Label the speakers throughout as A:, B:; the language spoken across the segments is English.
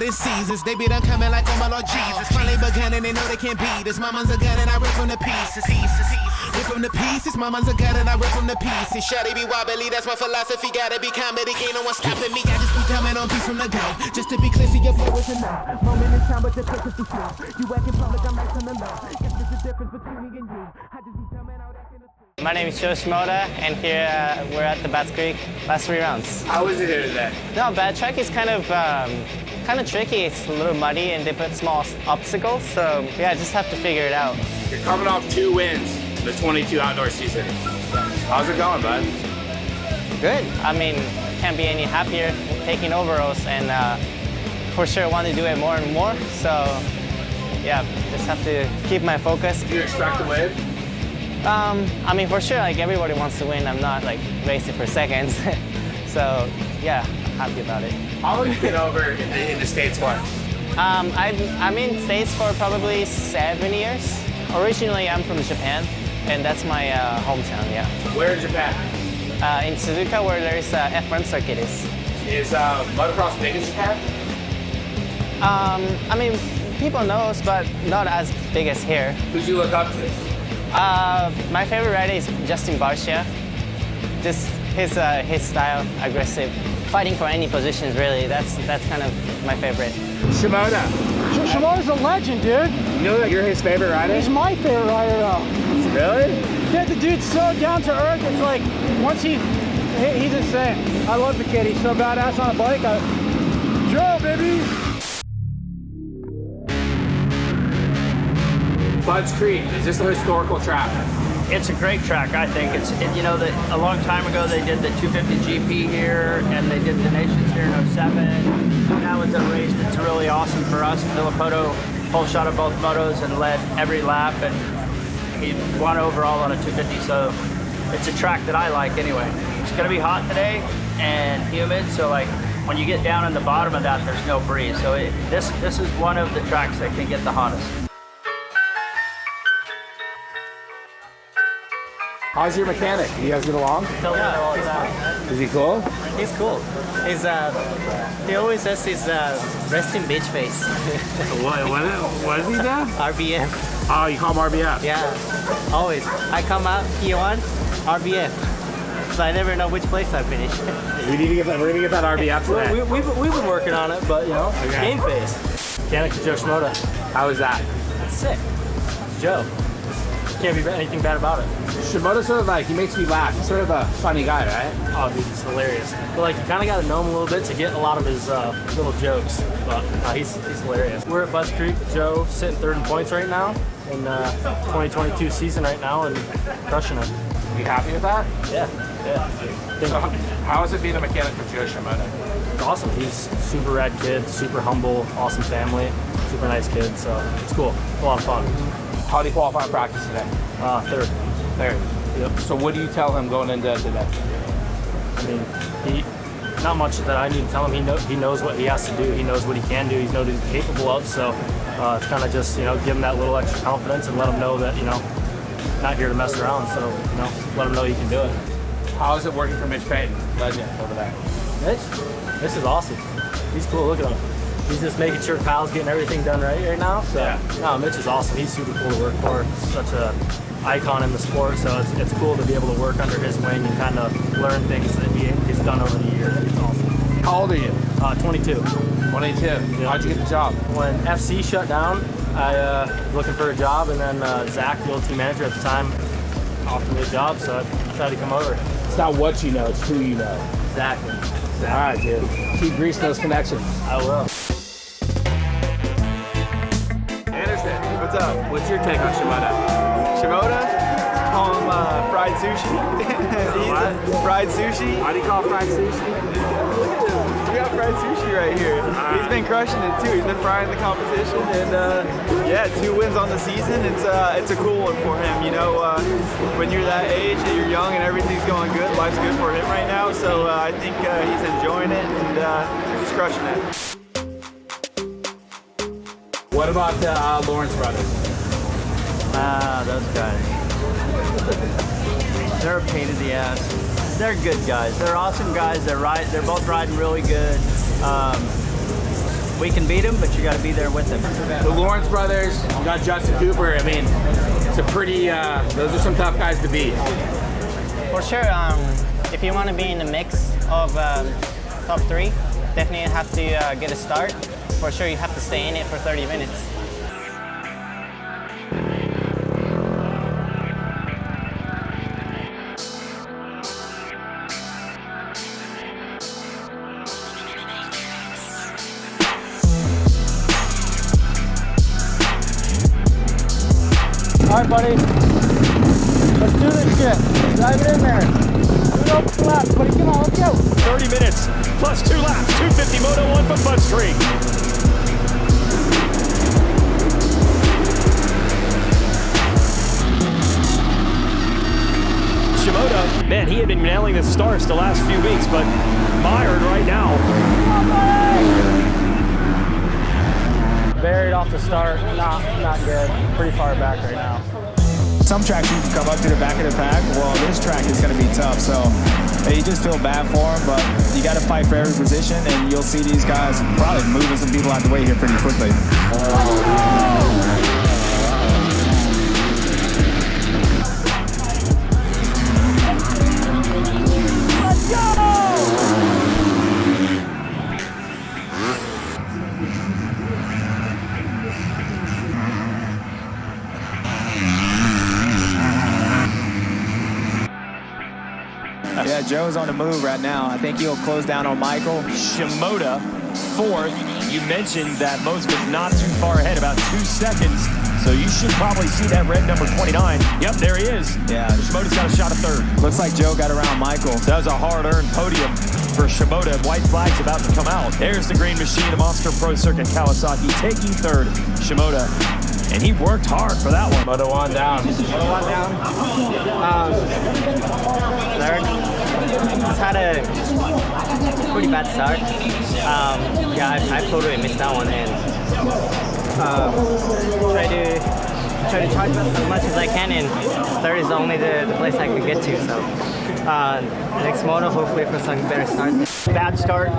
A: than seasons. They be done coming like, oh my Lord Jesus. Finally begun and they know they can't beat us. My man's a gun and I rip from the pieces. Rip from the pieces. My man's a gun and I rip from the pieces. Shawty be wobbly, that's my philosophy. Gotta be comedy, ain't no one stopping me. I just be coming on beats from the go. Just to be clear, see your flow is enough. Moment in time, but the purpose is slow. You act in public, I'm nice on the low. Guess there's a difference between me and you. I just be coming out acting a fool.
B: My name is Joe Shimoda, and here we're at the Bats Creek last 3 rounds.
C: How is it here today?
B: No, bad track is kind of tricky. It's a little muddy, and they put small obstacles. So yeah, just have to figure it out.
C: You're coming off 2 wins in the 22 outdoor season. How's it going, bud?
B: Good. I mean, can't be any happier taking overalls, and for sure want to do it more and more. So yeah, just have to keep my focus.
C: Do you expect to win?
B: I mean, for sure, like everybody wants to win. I'm not like racing for seconds. So yeah, happy about it.
C: How long have you been over in the States for?
B: I'm in States for probably 7 years. Originally, I'm from Japan, and that's my hometown, yeah.
C: Where in Japan?
B: In Suzuka, where there's F1 circuit is.
C: Is motocross big in Japan?
B: I mean, people know, but not as big as here.
C: Who do you look up to?
B: My favorite rider is Justin Barcia. Just his style, aggressive, fighting for any positions really. That's kind of my favorite.
C: Shimoda.
D: Shimoda's a legend, dude.
C: You know that you're his favorite rider?
D: He's my favorite rider, though.
C: Really?
D: Yeah, the dude's so down to earth. It's like once he's insane. I love the kid. He's so badass on a bike. Joe, baby.
C: Bud's Creek, is this a historical track?
E: It's a great track, I think. You know, a long time ago they did the 250 GP here, and they did the Nations here in 07. Now it's a race that's really awesome for us. Villapoto pole shot of both motos and led every lap, and he won overall on a 250, so it's a track that I like anyway. It's gonna be hot today and humid, so like when you get down in the bottom of that, there's no breeze. So this is one of the tracks that can get the hottest.
C: How's your mechanic? You guys get along?
B: Yeah,
C: Is he cool?
B: he's cool. He always has his resting bitch face.
C: What is he now?
B: RBF.
C: Oh, you call him RBF?
B: Yeah, always. I come out P1, RBF. So I never know which place I finish.
C: We're gonna get that RBF today.
D: We've been working on it, but you know,
C: Okay.
D: game phase. Mechanic Joe Shimoda.
C: How is that?
D: It's sick. It's Joe. Can't be anything bad about it.
C: Shimoda's sort of like, he makes me laugh. He's sort of a funny guy, right?
D: Oh, dude, it's hilarious. But like, you kind of got to know him a little bit to get a lot of his little jokes. But he's hilarious. We're at Butts Creek. Joe sitting 3rd in points right now in 2022 season right now and crushing it.
C: You happy with that?
D: Yeah.
C: So, how is it being a mechanic for Joe Shimoda?
D: It's awesome. He's super rad kid, super humble, awesome family, super nice kid. So it's cool. It's a lot of fun.
C: How do you qualify in practice today?
D: 3rd.
C: Third.
D: Yep.
C: So what do you tell him going into today?
D: I mean, not much that I need to tell him. He knows what he has to do. He knows what he can do. He knows what he's capable of. So it's kind of just, you know, give him that little extra confidence and let him know that, you know, not here to mess around. So, you know, let him know you can do it.
C: How is it working for Mitch Payton, legend over there?
D: Mitch is awesome. He's cool. Look at him. He's just making sure Kyle's getting everything done right now. So,
C: yeah.
D: No, Mitch is awesome. He's super cool to work for. Such a icon in the sport. So it's cool to be able to work under his wing and kind of learn things that he's done over the years. It's awesome.
C: How old are you?
D: 22.
C: 22.
D: Yeah.
C: How'd you get the job?
D: When FC shut down, I was looking for a job, and then Zach, the old team manager at the time, offered me a job, so I tried to come over.
C: It's not what you know, it's who you know.
D: Exactly.
C: All right, dude. Keep greasing those connections.
D: I will.
F: Anderson, what's up? What's your take on Shimoda? Shimoda? Call him fried sushi. Fried sushi.
C: Why do you call it fried sushi?
F: Look at this. We got fried sushi right here. He's been crushing it too. He's been frying the competition, and yeah, 2 wins on the season. It's a cool one for him. You know, when you're that age, and you're young, and everything's going good, life's good for him right now. So I think he's enjoying it, and he's crushing it.
C: What about the Lawrence brothers?
E: Those guys. They're a pain in the ass. They're good guys. They're awesome guys. They're both riding really good. we can beat him, but you got to be there with him.
C: The Lawrence brothers, you got Justin Cooper. I mean, it's a pretty, those are some tough guys to beat.
B: For sure, if you want to be in the mix of top 3, definitely have to get a start. For sure, you have to stay in it for 30 minutes.
D: All right, buddy. Let's do this shit. Drive it in there. Do it open laps, buddy. Come on, let's go.
G: 30 minutes plus 2 laps. 250 Moto 1 from Bud Street. Shimoda, man, he had been nailing the starts the last few weeks, but mired right now.
D: Buried off the start, not good. Pretty far back right now.
F: Some tracks you can come up to the back of the pack. Well, this track is going to be tough, so you just feel bad for them, but you got to fight for every position, and you'll see these guys probably moving some people out the way here pretty quickly. Yeah, Joe's on the move right now. I think he'll close down on Michael.
G: Shimoda, 4th. You mentioned that Mosby's not too far ahead, about 2 seconds. So you should probably see that red number 29. Yep, there he is.
F: Yeah.
G: Shimoda's got a shot at 3rd.
F: Looks like Joe got around Michael.
G: That was a hard-earned podium for Shimoda. White flag's about to come out. There's the green machine, the Monster Pro Circuit Kawasaki taking 3rd. Shimoda. And he worked hard for that one.
D: Moto 1 down.
B: Moto 1 down. 3rd. Just had a pretty bad start. Yeah, I totally missed that one, and try to charge as much as I can, and 3rd is only the place I could get to. So next moto, hopefully for some better starts.
E: Bad start.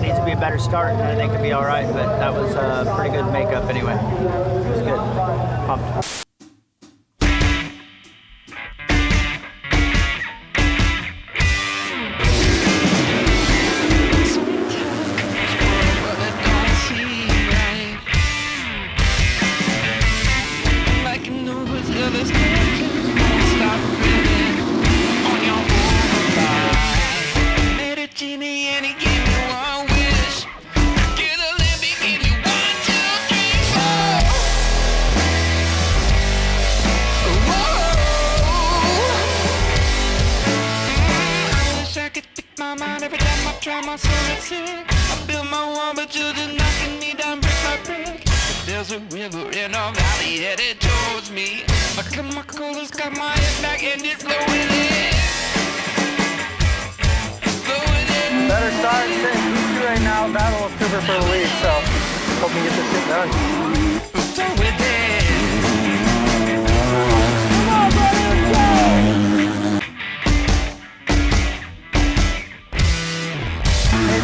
E: Needs to be a better start, and I think it'll be all right, but that was a pretty good makeup anyway. It was good. Pumped.
H: There's a river in a valley headed towards me. I got my colors, got my head back, and it's flowing in.
D: Better start, sitting Q2 right now. Battle of Cooper for the lead, so hope we get this shit done.
H: So with it.
D: Come on, brother, let's go!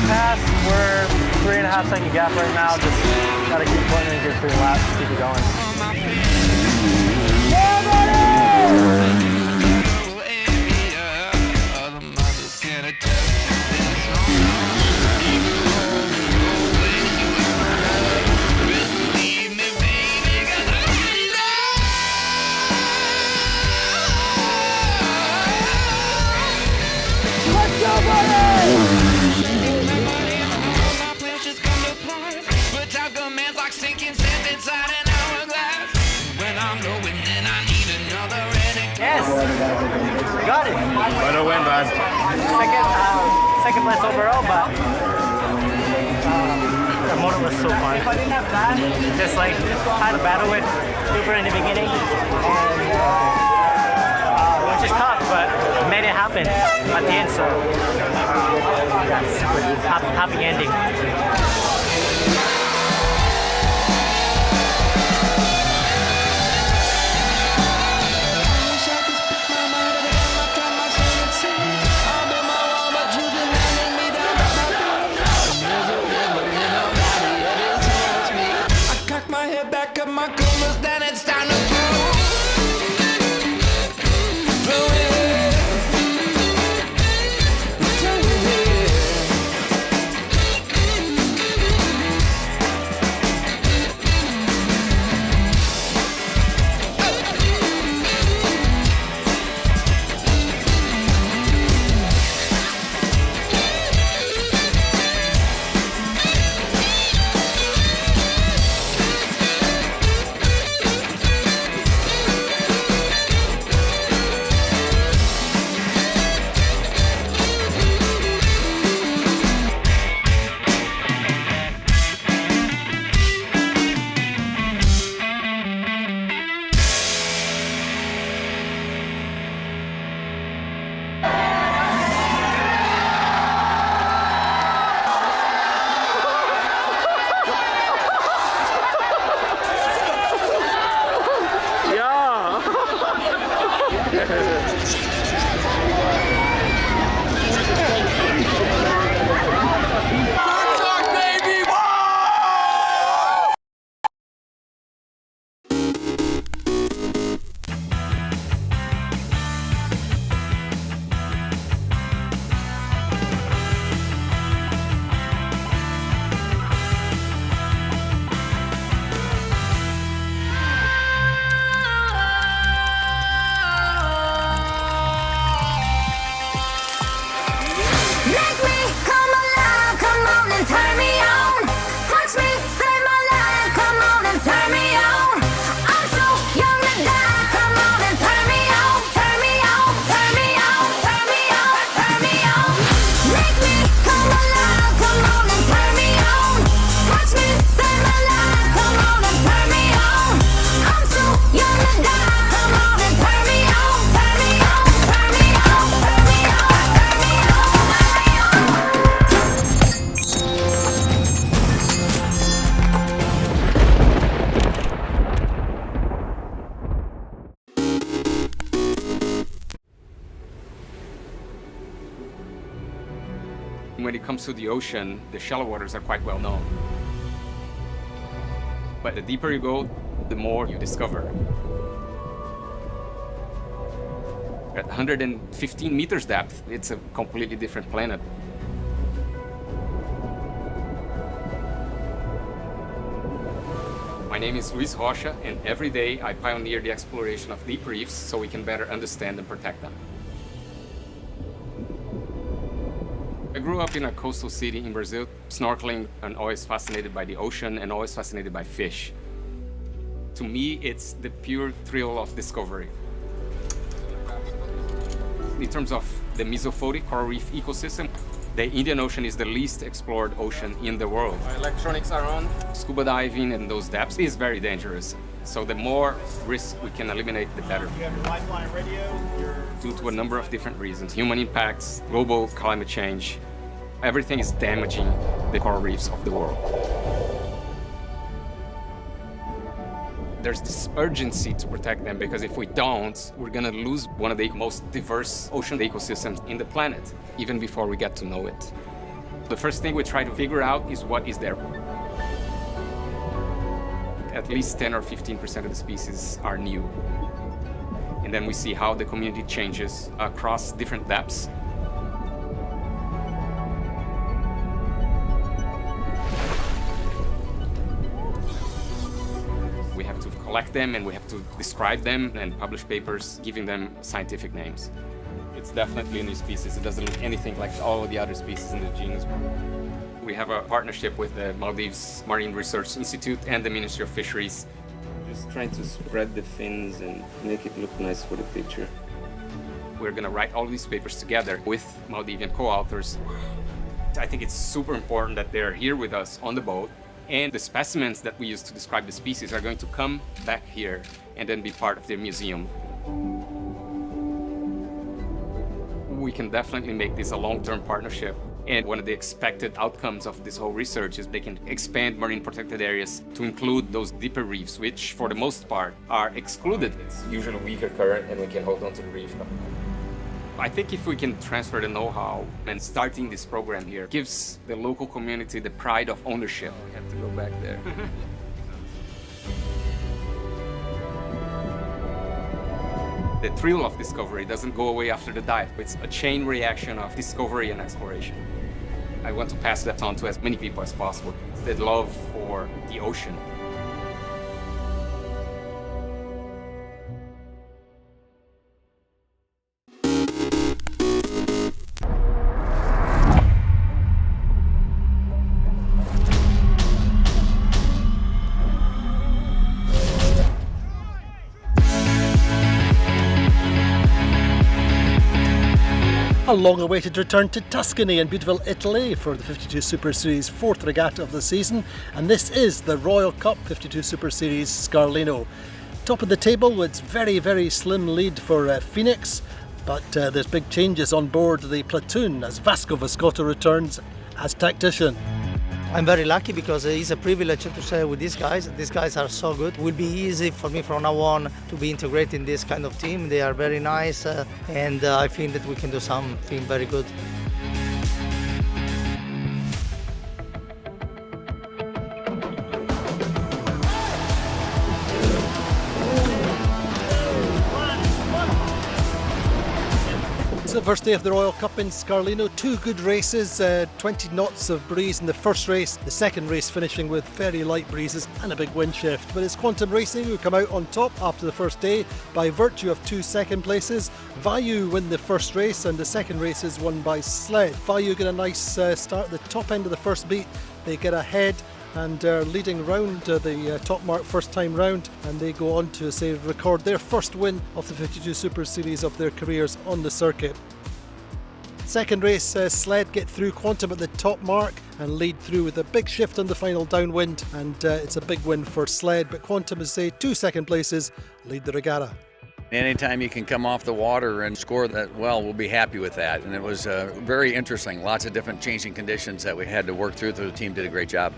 D: Pass, we're 3.5 second gap right now. Just gotta keep putting in good 3 laps, keep it going. Yeah, buddy! Let's go, buddy!
B: Yes, got it.
C: What a win, bud.
B: Second place overall, but the motor was so fun. Just like had a battle with Cooper in the beginning, and it was just tough, but made it happen at the end. So yes, happy ending.
H: my coolers, then it's time to prove.
C: When it comes to the ocean, the shallow waters are quite well known. But the deeper you go, the more you discover. At 115 meters depth, it's a completely different planet. My name is Luis Rocha, and every day I pioneer the exploration of deep reefs so we can better understand and protect them. I grew up in a coastal city in Brazil, snorkeling and always fascinated by the ocean and always fascinated by fish. To me, it's the pure thrill of discovery. In terms of the mesophotic coral reef ecosystem, the Indian Ocean is the least explored ocean in the world. Our electronics are on. Scuba diving in those depths is very dangerous. So the more risk we can eliminate, the better.
F: You have your lifeline radio,
C: Due to a number of different reasons. Human impacts, global climate change, everything is damaging the coral reefs of the world. There's this urgency to protect them because if we don't, we're gonna lose one of the most diverse ocean ecosystems in the planet, even before we get to know it. The first thing we try to figure out is what is there. At least 10 or 15% of the species are new. And then we see how the community changes across different depths. We have to collect them and we have to describe them and publish papers giving them scientific names. It's definitely a new species. It doesn't look anything like all of the other species in the genus. We have a partnership with the Maldives Marine Research Institute and the Ministry of Fisheries.
I: Just trying to spread the fins and make it look nice for the picture.
C: We're going to write all of these papers together with Maldivian co-authors. I think it's super important that they're here with us on the boat, and the specimens that we use to describe the species are going to come back here and then be part of their museum. We can definitely make this a long-term partnership. And one of the expected outcomes of this whole research is they can expand marine protected areas to include those deeper reefs, which for the most part are excluded.
I: It's usually weaker current and we can hold on to the reef.
C: I think if we can transfer the know-how and starting this program here gives the local community the pride of ownership. We have to go back there. The thrill of discovery doesn't go away after the dive. It's a chain reaction of discovery and exploration. I want to pass that on to as many people as possible. That love for the ocean.
J: A long-awaited return to Tuscany in beautiful Italy for the 52 Super Series 4th regatta of the season, and this is the Royal Cup 52 Super Series Scarlino. Top of the table, it's very slim lead for Phoenix, but there's big changes on board the platoon as Vasco Viscotto returns as tactician.
K: I'm very lucky because it's a privilege to sail with these guys. These guys are so good. It will be easy for me from now on to be integrated in this kind of team. They are very nice and I think that we can do something very good.
J: It's the first day of the Royal Cup in Scarlino. 2 good races, 20 knots of breeze in the first race. The second race finishing with very light breezes and a big wind shift. But it's Quantum Racing who come out on top after the first day by virtue of 2 second places. Vayu win the first race and the second race is won by Sled. Vayu get a nice start at the top end of the first beat. They get ahead and leading round the top mark first time round, and they go on to record their first win of the 52 Super Series of their careers on the circuit. Second race, Sled get through Quantum at the top mark and lead through with a big shift on the final downwind, and it's a big win for Sled, but Quantum is 2 second places lead the regatta.
L: Anytime you can come off the water and score that well, we'll be happy with that. And it was very interesting. Lots of different changing conditions that we had to work through. The team did a great job.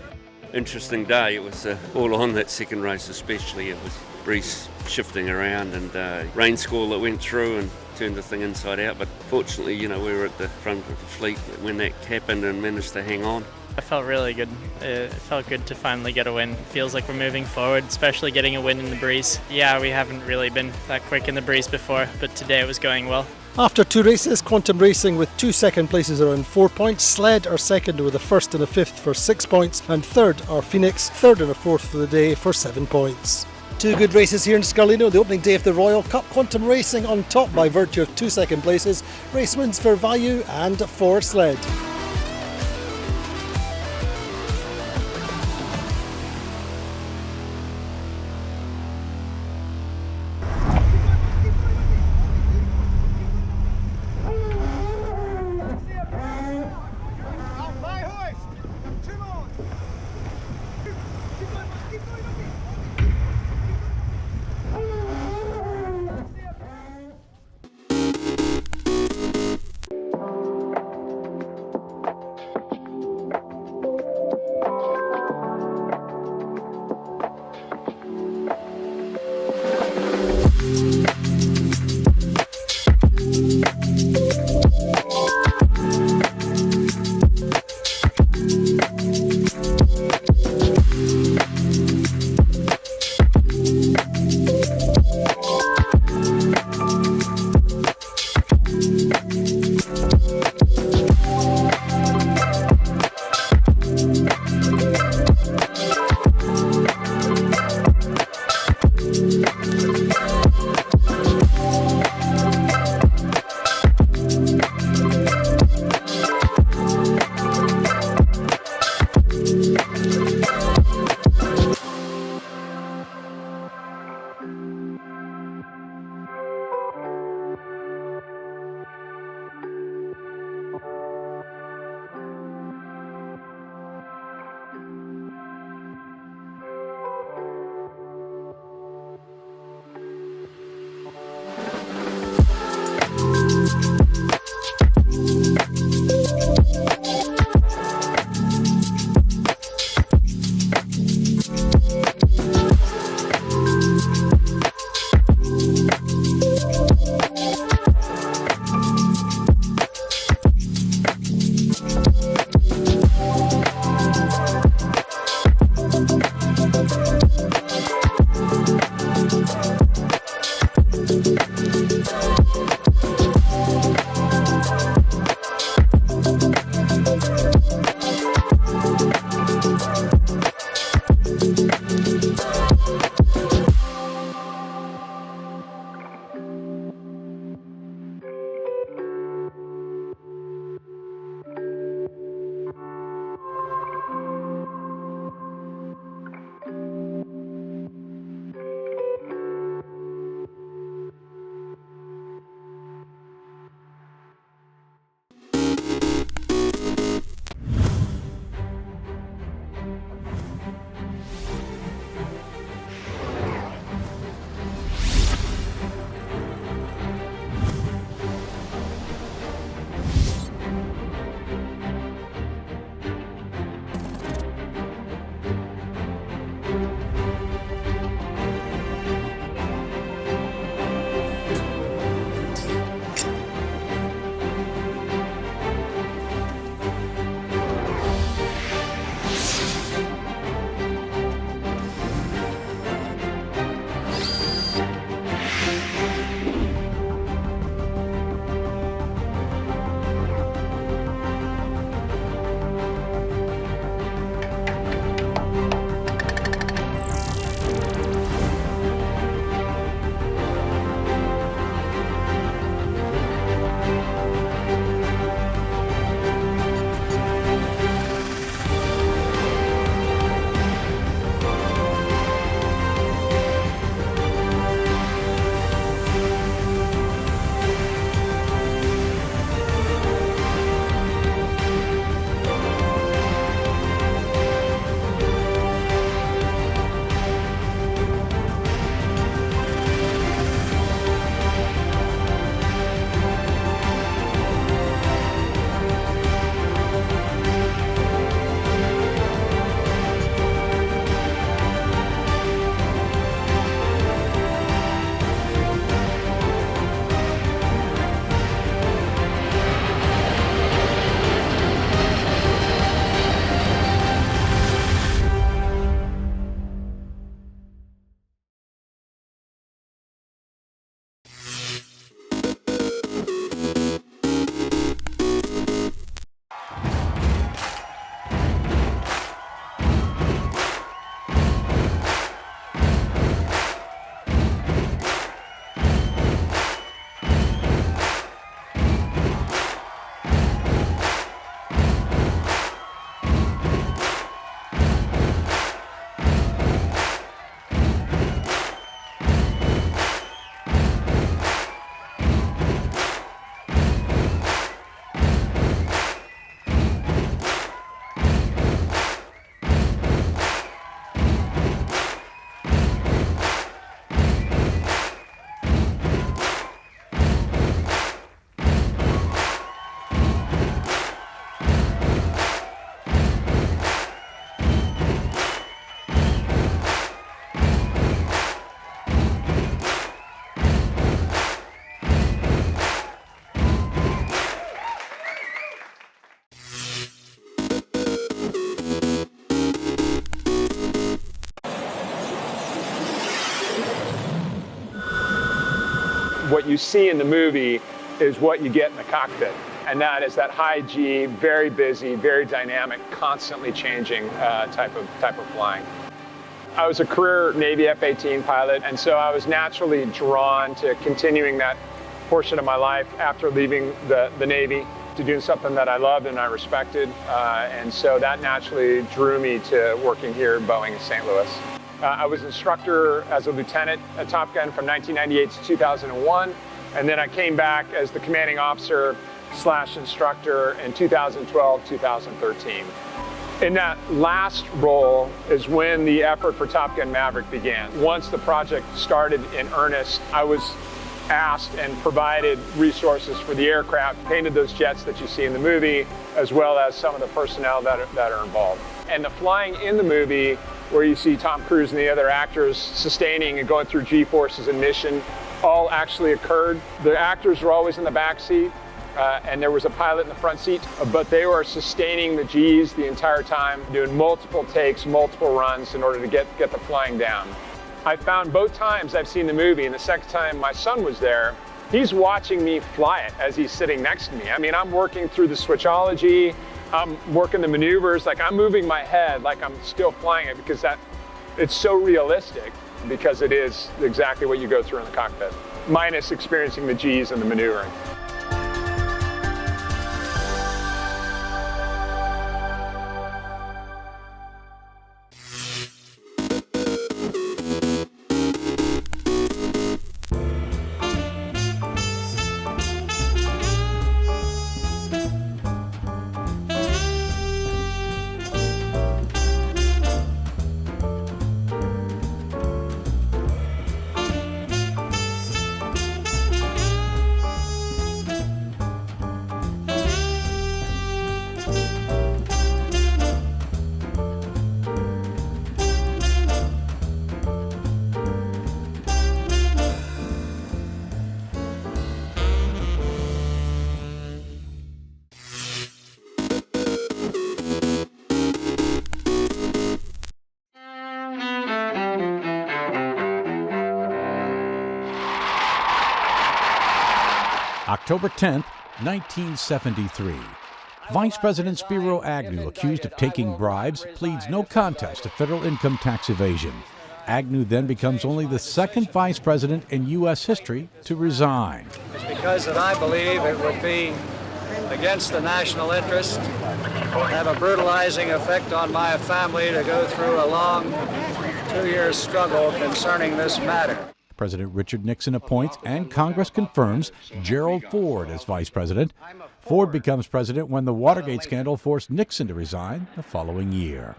I: Interesting day. It was all on that second race especially. It was breeze shifting around and rain squall that went through and turned the thing inside out. But fortunately, we were at the front of the fleet when that happened and managed to hang on.
M: I felt really good. It felt good to finally get a win. It feels like we're moving forward, especially getting a win in the breeze. Yeah, we haven't really been that quick in the breeze before, but today it was going well.
J: After 2 races, Quantum Racing with 2 second places are on 4 points. Sled are second with a first and a fifth for 6 points, and third are Phoenix, third and a fourth for the day for 7 points. 2 good races here in Scarlino, the opening day of the Royal Cup. Quantum Racing on top by virtue of 2 second places. Race wins for Vayu and for Sled.
N: what you see in the movie is what you get in the cockpit. And that is that high G, very busy, very dynamic, constantly changing type of flying. I was a career Navy F-18 pilot, and so I was naturally drawn to continuing that portion of my life after leaving the Navy to doing something that I loved and I respected. And so that naturally drew me to working here at Boeing in St. Louis. I was instructor as a lieutenant at Top Gun from 1998 to 2001, and then I came back as the commanding officer / instructor in 2012, 2013. In that last role is when the effort for Top Gun Maverick began. Once the project started in earnest, I was asked and provided resources for the aircraft, painted those jets that you see in the movie, as well as some of the personnel that are involved. And the flying in the movie, where you see Tom Cruise and the other actors sustaining and going through G-forces and mission, all actually occurred. The actors were always in the back seat, and there was a pilot in the front seat, but they were sustaining the G's the entire time, doing multiple takes, multiple runs in order to get the flying down. I found both times I've seen the movie, and the second time my son was there, he's watching me fly it as he's sitting next to me. I mean, I'm working through the switchology, I'm working the maneuvers, like I'm moving my head like I'm still flying it, because it's so realistic, because it is exactly what you go through in the cockpit, minus experiencing the G's and the maneuvering.
O: October 10th, 1973. Vice President Spiro Agnew, accused of taking bribes, pleads no contest to federal income tax evasion. Agnew then becomes only the second vice president in U.S. history to resign.
P: It's because that I believe it would be against the national interest, have a brutalizing effect on my family to go through a long 2-year struggle concerning this matter.
O: President Richard Nixon appoints and Congress confirms Gerald Ford as vice president. Ford becomes president when the Watergate scandal forced Nixon to resign the following year.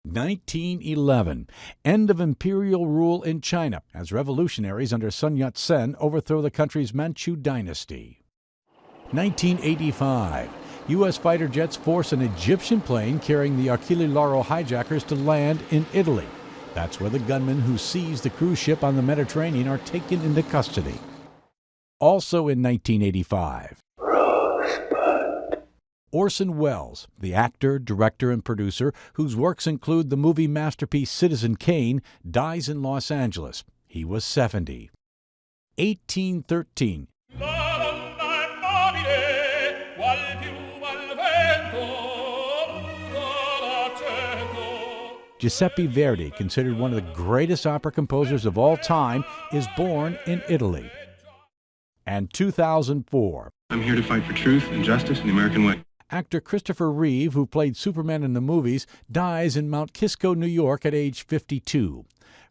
O: 1911, end of imperial rule in China as revolutionaries under Sun Yat-sen overthrow the country's Manchu dynasty. 1985, U.S. fighter jets force an Egyptian plane carrying the Achille Lauro hijackers to land in Italy. That's where the gunmen who seized the cruise ship on the Mediterranean are taken into custody. Also in 1985, Orson Welles, the actor, director, and producer whose works include the movie masterpiece Citizen Kane, dies in Los Angeles. He was 70. 1813. Giuseppe Verdi, considered one of the greatest opera composers of all time, is born in Italy. And 2004.
Q: I'm here to fight for truth and justice in the American way.
O: Actor Christopher Reeve, who played Superman in the movies, dies in Mount Kisco, New York at age 52.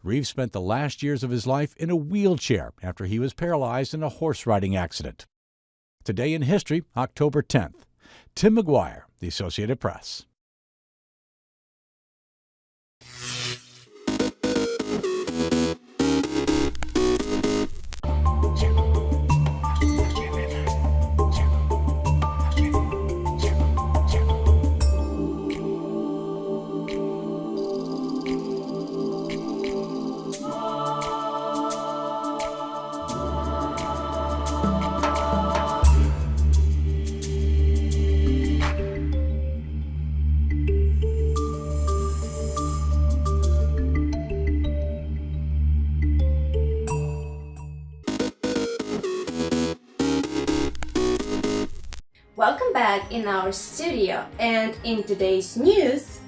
O: Reeve spent the last years of his life in a wheelchair after he was paralyzed in a horse riding accident. Today in history, October 10th. Tim McGuire, The Associated Press.
R: Welcome back in our studio, and in today's news,